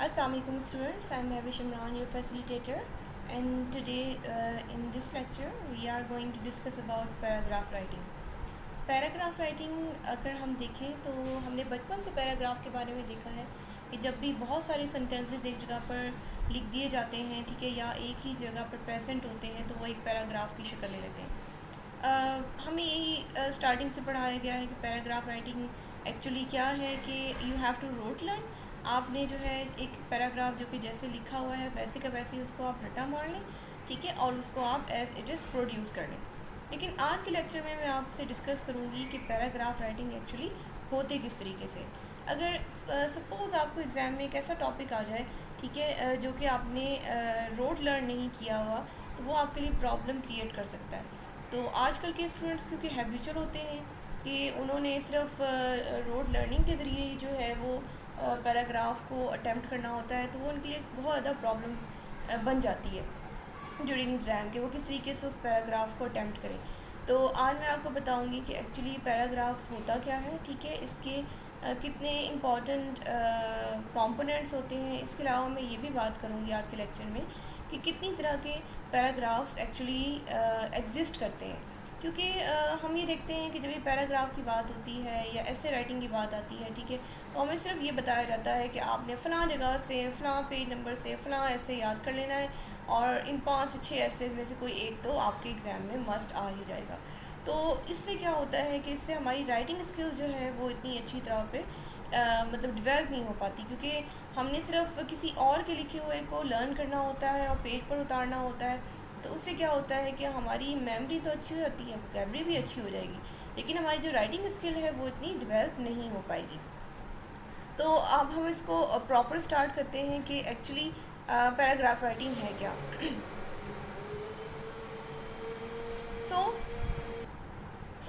Assalamualaikum students, I am Mavish Imran, your facilitator, and today in this lecture we are going to discuss about paragraph writing. Paragraph writing अगर हम देखें तो हमने बचपन से paragraph के बारे में देखा है कि जब भी बहुत सारे सेंटेंसेस एक जगह पर लिख दिए जाते हैं, ठीक है, या एक ही जगह पर प्रेजेंट होते हैं तो वो एक पैराग्राफ की शक्ल ले लेते हैं। हमें यही स्टार्टिंग से पढ़ाया गया है कि पैराग्राफ राइटिंग एक्चुअली क्या है कि you have to rote learn. आपने जो है एक पैराग्राफ जो कि जैसे लिखा हुआ है वैसे का वैसे उसको आप रटा मार लें, ठीक है, और उसको आप एज इट इज़ प्रोड्यूस कर लें। लेकिन आज के लेक्चर में मैं आपसे डिस्कस करूँगी कि पैराग्राफ राइटिंग एक्चुअली होते किस तरीके से। अगर सपोज़ आपको एग्ज़ाम में एक ऐसा टॉपिक आ जाए, ठीक है, जो कि आपने रोट लर्न नहीं किया हुआ, तो वो आपके लिए प्रॉब्लम क्रिएट कर सकता है। तो आजकल के स्टूडेंट्स क्योंकि हैबिचुअल होते हैं कि उन्होंने सिर्फ रोट लर्निंग के ज़रिए जो है वो पैराग्राफ को अटैम्प्ट करना होता है, तो वो उनके लिए बहुत ज़्यादा प्रॉब्लम बन जाती है ड्यूरिंग एग्ज़ाम के वो किस तरीके से उस पैराग्राफ को अटैम्प्ट करें। तो आज मैं आपको बताऊंगी कि एक्चुअली पैराग्राफ होता क्या है, ठीक है, इसके कितने इम्पॉर्टेंट कंपोनेंट्स होते हैं। इसके अलावा मैं ये भी बात करूँगी आज के लेक्चर में कि कितनी तरह के पैराग्राफ्स एक्चुअली एग्जिस्ट करते हैं। क्योंकि हम ये देखते हैं कि जब ये पैराग्राफ की बात होती है या ऐसे राइटिंग की बात आती है, ठीक है, तो हमें सिर्फ ये बताया जाता है कि आपने फ़लाँ जगह से फ़लाँ पेज नंबर से फ़लाँ ऐसे याद कर लेना है और इन 5 से 6 ऐसे में से कोई एक तो आपके एग्ज़ाम में मस्ट आ ही जाएगा। तो इससे क्या होता है कि इससे हमारी राइटिंग स्किल जो है वो इतनी अच्छी तरह पे मतलब डेवलप नहीं हो पाती, क्योंकि हमने सिर्फ किसी और के लिखे हुए को लर्न करना होता है और पेज पर उतारना होता है। तो उससे क्या होता है कि हमारी मेमोरी तो अच्छी हो जाती है, वोकैबुलरी भी अच्छी हो जाएगी, लेकिन हमारी जो राइटिंग स्किल है वो इतनी डेवलप नहीं हो पाएगी। तो अब हम इसको प्रॉपर स्टार्ट करते हैं कि एक्चुअली पैराग्राफ राइटिंग है क्या। सो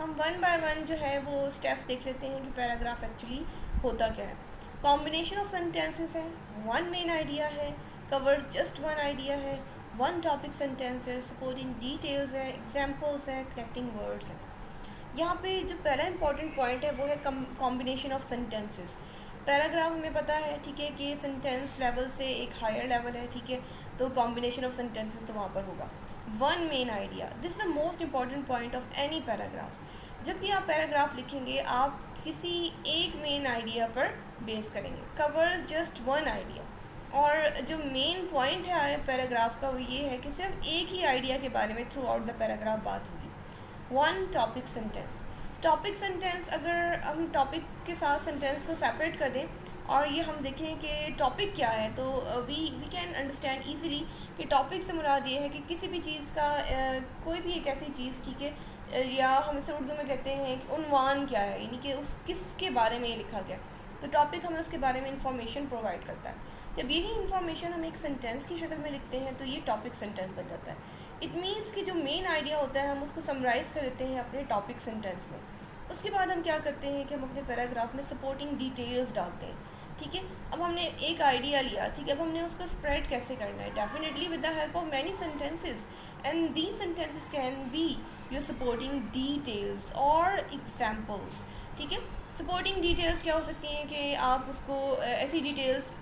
हम वन बाय वन जो है वो स्टेप्स देख लेते हैं कि पैराग्राफ एक्चुअली होता क्या है। कॉम्बिनेशन ऑफ सेंटेंसेस है, वन मेन आइडिया है, कवर्स जस्ट वन आइडिया है, वन टॉपिक सेंटेंस है, सपोर्टिंग डिटेल्स है, एग्जाम्पल्स है, कनेक्टिंग वर्ड्स है। यहाँ पे जो पहला इंपॉर्टेंट पॉइंट है वो है कॉम्बिनेशन ऑफ सेंटेंसेस। पैराग्राफ हमें पता है, ठीक है, कि सेंटेंस लेवल से एक हायर लेवल है, ठीक है, तो कॉम्बिनेशन ऑफ सेंटेंसेस तो वहाँ पर होगा। One main idea, this is the most important point of any paragraph. जब भी आप पैराग्राफ लिखेंगे आप किसी एक मेन आइडिया पर बेस करेंगे, कवर्स जस्ट वन आइडिया। और जो मेन पॉइंट है पैराग्राफ का वो ये है कि सिर्फ एक ही आइडिया के बारे में थ्रू आउट द पैराग्राफ बात होगी। One topic sentence, topic sentence, अगर हम टॉपिक के साथ सेंटेंस को सेपरेट कर दें और ये हम देखें कि टॉपिक क्या है, तो वी कैन अंडरस्टैंड ईज़िली कि टॉपिक से मुराद ये है कि किसी भी चीज़ का कोई भी एक ऐसी चीज़, ठीक है, या हम इसे उर्दू में कहते हैं कि उन्वान क्या है, यानी कि उस किसके बारे में ये लिखा गया। तो टॉपिक हमें उसके बारे में इंफॉर्मेशन प्रोवाइड करता है। जब यही इन्फॉर्मेशन हम एक सेंटेंस की शक्ल में लिखते हैं तो ये टॉपिक सेंटेंस बन जाता है। इट मीन्स कि जो मेन आइडिया होता है हम उसको समराइज़ कर देते हैं अपने टॉपिक सेंटेंस में। उसके बाद हम क्या करते हैं कि हम अपने पैराग्राफ में सपोर्टिंग डिटेल्स डालते हैं, ठीक है। अब हमने एक आइडिया लिया, ठीक है, अब हमने उसको स्प्रेड कैसे करना है, definitely with the help of many sentences, and these sentences can be your supporting details और एग्जाम्पल्स, ठीक है। सपोर्टिंग डिटेल्स क्या हो सकती हैं कि आप उसको ऐसी डिटेल्स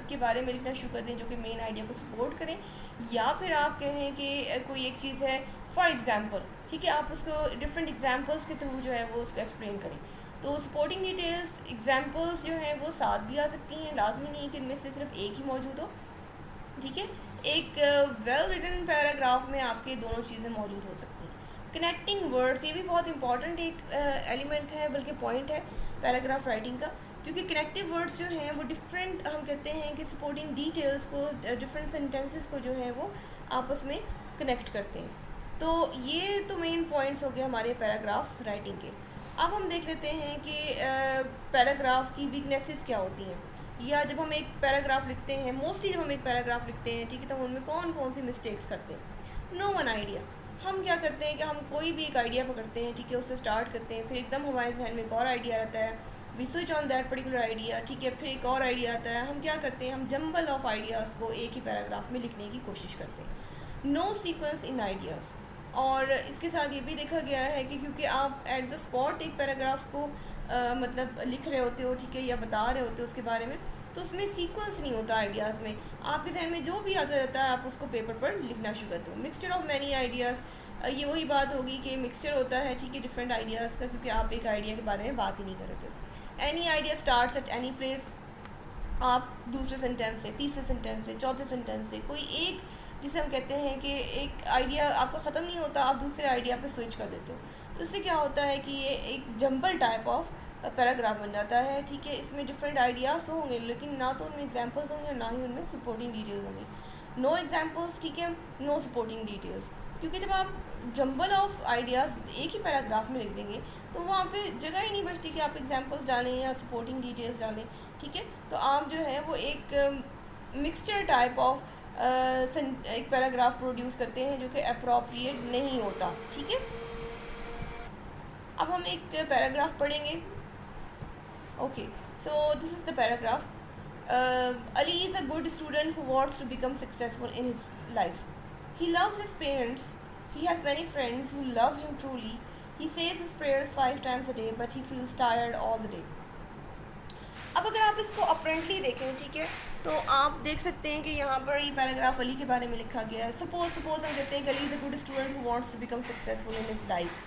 के बारे में लिखना शुरू कर दें जो कि मेन आइडिया को सपोर्ट करें, या फिर आप कहें कि कोई एक चीज़ है फॉर एग्ज़ाम्पल, ठीक है, आप उसको डिफरेंट एग्जाम्पल्स के थ्रू जो है वो उसको एक्सप्लेन करें। तो सपोर्टिंग डिटेल्स एग्जाम्पल्स जो हैं वो साथ भी आ सकती हैं, लाजमी नहीं कि इनमें से सिर्फ एक ही मौजूद हो, ठीक है। एक वेल रिटन पैराग्राफ में आपके दोनों चीज़ें मौजूद हो सकती हैं। कनेक्टिंग वर्ड्स, ये भी बहुत इंपॉर्टेंट एक एलिमेंट है, बल्कि पॉइंट है पैराग्राफ राइटिंग का, क्योंकि कनेक्टिव वर्ड्स जो हैं वो डिफरेंट, हम कहते हैं कि सपोर्टिंग डिटेल्स को, डिफरेंट सेंटेंसेस को जो है वो आपस में कनेक्ट करते हैं। तो ये तो मेन पॉइंट्स हो गए हमारे पैराग्राफ राइटिंग के। अब हम देख लेते हैं कि पैराग्राफ की वीकनेसेस क्या होती हैं, या जब हम एक पैराग्राफ लिखते हैं, मोस्टली जब हम एक पैराग्राफ लिखते हैं, ठीक है, तो हम उनमें कौन कौन सी मिस्टेक्स करते हैं। नो वन आइडिया, हम क्या करते हैं कि हम कोई भी एक आइडिया पकड़ते हैं, ठीक है, उससे स्टार्ट करते हैं, फिर एकदम हमारे जहन में एक और आइडिया रहता है, we switch on that particular idea, ठीक है, फिर एक और आइडिया आता है, हम क्या करते हैं, हम जंबल ऑफ आइडियाज़ को एक ही पैराग्राफ में लिखने की कोशिश करते हैं। No sequence in ideas. और इसके साथ ये भी देखा गया है कि क्योंकि आप एट द स्पॉट एक पैराग्राफ को मतलब लिख रहे होते हो, ठीक है, या बता रहे होते हो उसके बारे में, तो उसमें सीक्वेंस नहीं होता आइडियाज़ में। आपके जहन में जो भी आता रहता है आप उसको पेपर पर लिखना शुरू करते हो। मिक्सचर ऑफ मैनी आइडियाज़, ये वही बात होगी कि मिक्सचर होता है, ठीक है, डिफरेंट आइडियाज़ का, क्योंकि आप एक आइडिया के बारे में बात ही नहीं कर रहे थे। Any idea starts at any place, आप दूसरे सेंटेंस से, तीसरे सेंटेंस से, चौथे सेंटेंस से, कोई एक, जिसे हम कहते हैं कि एक आइडिया आपका ख़त्म नहीं होता, आप दूसरे आइडिया पे स्विच कर देते हो। तो इससे क्या होता है कि ये एक जंबल टाइप ऑफ पैराग्राफ बन जाता है, ठीक है। इसमें डिफरेंट आइडियाज़ होंगे, लेकिन ना तो उनमें एग्जांपल्स होंगे और ना ही उनमें सपोर्टिंग डिटेल्स होंगी। नो एग्जांपल्स, ठीक है, नो सपोर्टिंग डिटेल्स, क्योंकि जब आप जंबल ऑफ आइडियाज़ एक ही पैराग्राफ में लिख देंगे तो वहाँ पे जगह ही नहीं बचती कि आप एग्जांपल्स डालें या सपोर्टिंग डिटेल्स डालें, ठीक है। तो आप जो है वो एक मिक्सचर टाइप ऑफ एक पैराग्राफ प्रोड्यूस करते हैं जो कि अप्रोप्रिएट नहीं होता, ठीक है। अब हम एक पैराग्राफ पढ़ेंगे। Okay, so this is the paragraph. Ali is a good student who wants to become successful in his life. He loves his parents. He has many friends who love him truly. He says his prayers 5 times a day, but he feels tired all the day. अब अगर आप इसको apparently देखें, ठीक है, तो आप देख सकते हैं कि यहाँ पर ये पैराग्राफ अली के बारे में लिखा गया है। सपोज हम कहते हैं कि Ali is a good student who wants to become successful in his life,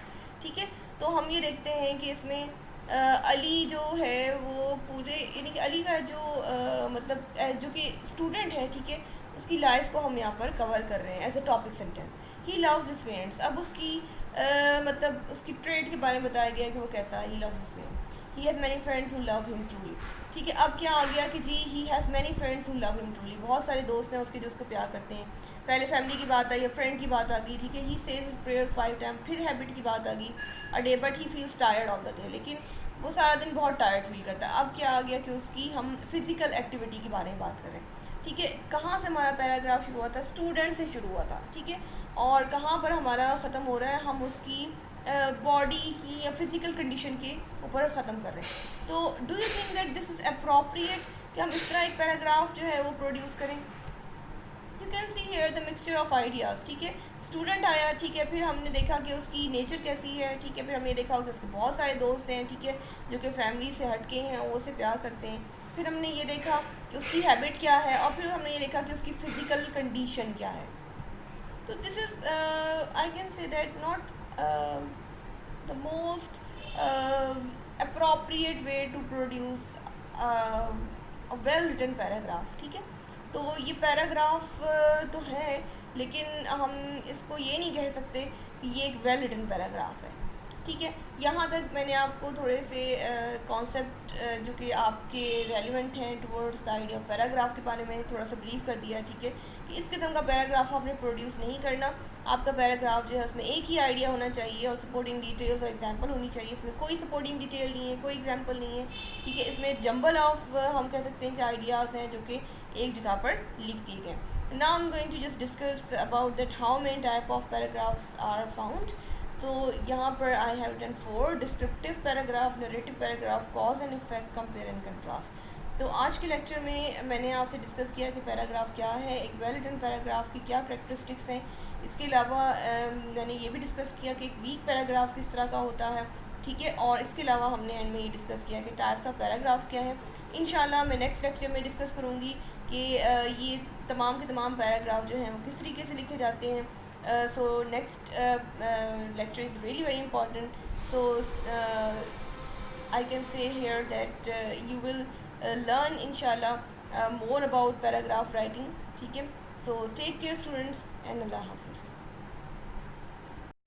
ठीक है। तो हम ये देखते हैं कि इसमें अली जो है वो पूरे, यानी कि अली का जो मतलब जो कि स्टूडेंट है, ठीक है, उसकी लाइफ को हम यहाँ पर कवर कर रहे हैं as a topic sentence. He loves his parents, अब उसकी मतलब उसकी ट्रेड के बारे में बताया गया है कि वो कैसा है। He loves his parents, he has many friends who love him truly, ठीक है। अब क्या आ गया कि जी he has many friends who love him truly, बहुत सारे दोस्त हैं उसके जो उसको प्यार करते हैं। पहले फैमिली की बात आई, या फ्रेंड की बात आ गई, ठीक है। He says his prayers 5 time, फिर हैबिट की बात आ गई, a day, but he feels tired all the day, लेकिन वो सारा दिन बहुत टायर्ड फील करता है। अब क्या आ गया कि उसकी, हम फिज़िकल एक्टिविटी के बारे में बात करें, ठीक है। कहाँ से हमारा पैराग्राफ शुरू हुआ था? स्टूडेंट से शुरू हुआ था, ठीक है, और कहाँ पर हमारा ख़त्म हो रहा है? हम उसकी बॉडी की या फिज़िकल कंडीशन के ऊपर ख़त्म कर रहे हैं। तो do you think that this is appropriate कि हम इस तरह एक पैराग्राफ जो है वो प्रोड्यूस करें? You can see here the mixture of ideas, ठीक है। स्टूडेंट आया, ठीक है, फिर हमने देखा कि उसकी नेचर कैसी है, ठीक है, फिर हमने देखा कि उसके बहुत सारे दोस्त हैं, ठीक है, जो कि फैमिली से हट के हैं, वो उसे प्यार करते हैं। फिर हमने ये देखा कि उसकी हैबिट क्या है, और फिर हमने ये देखा कि उसकी फ़िज़िकल कंडीशन क्या है। तो this is I can say that not the most appropriate way to produce a well written paragraph, ठीक है। तो ये पैराग्राफ तो है, लेकिन हम इसको ये नहीं कह सकते कि ये एक वेल रिटन पैराग्राफ है, ठीक है। यहाँ तक मैंने आपको थोड़े से कॉन्सेप्ट जो कि आपके रेलिवेंट हैं towards the idea of paragraph के बारे में थोड़ा सा ब्रीफ कर दिया, ठीक है, कि इस किस्म का पैराग्राफ आपने प्रोड्यूस नहीं करना। आपका पैराग्राफ जो है उसमें एक ही आइडिया होना चाहिए और सपोर्टिंग डिटेल्स और एग्जांपल होनी चाहिए। इसमें कोई सपोर्टिंग डिटेल नहीं है, कोई एग्जांपल नहीं है, ठीक है। इसमें जंबल ऑफ हम कह सकते हैं कि आइडियाज़ हैं जो कि एक जगह पर लिख दिए गए। Now I am going to just discuss about that how many type of paragraphs are found. तो यहाँ पर I have done 4: descriptive paragraph, narrative paragraph, cause and effect, compare and contrast. तो आज के लेक्चर में मैंने आपसे डिस्कस किया कि पैराग्राफ क्या है, एक वेल रिटन पैराग्राफ की क्या करैक्टरिस्टिक्स हैं। इसके अलावा मैंने ये भी डिस्कस किया कि एक वीक पैराग्राफ किस तरह का होता है, ठीक है। और इसके अलावा हमने एंड में ये डिस्कस किया कि टाइप्स ऑफ पैराग्राफ्स क्या है। इंशाल्लाह मैं नेक्स्ट लेक्चर में डिस्कस करूँगी कि ये तमाम के तमाम पैराग्राफ जो हैं वो किस तरीके से लिखे जाते हैं। So next lecture is really very important. So I can say here that you will learn inshallah more about paragraph writing, ठीक है। So take care students and Allah Hafiz.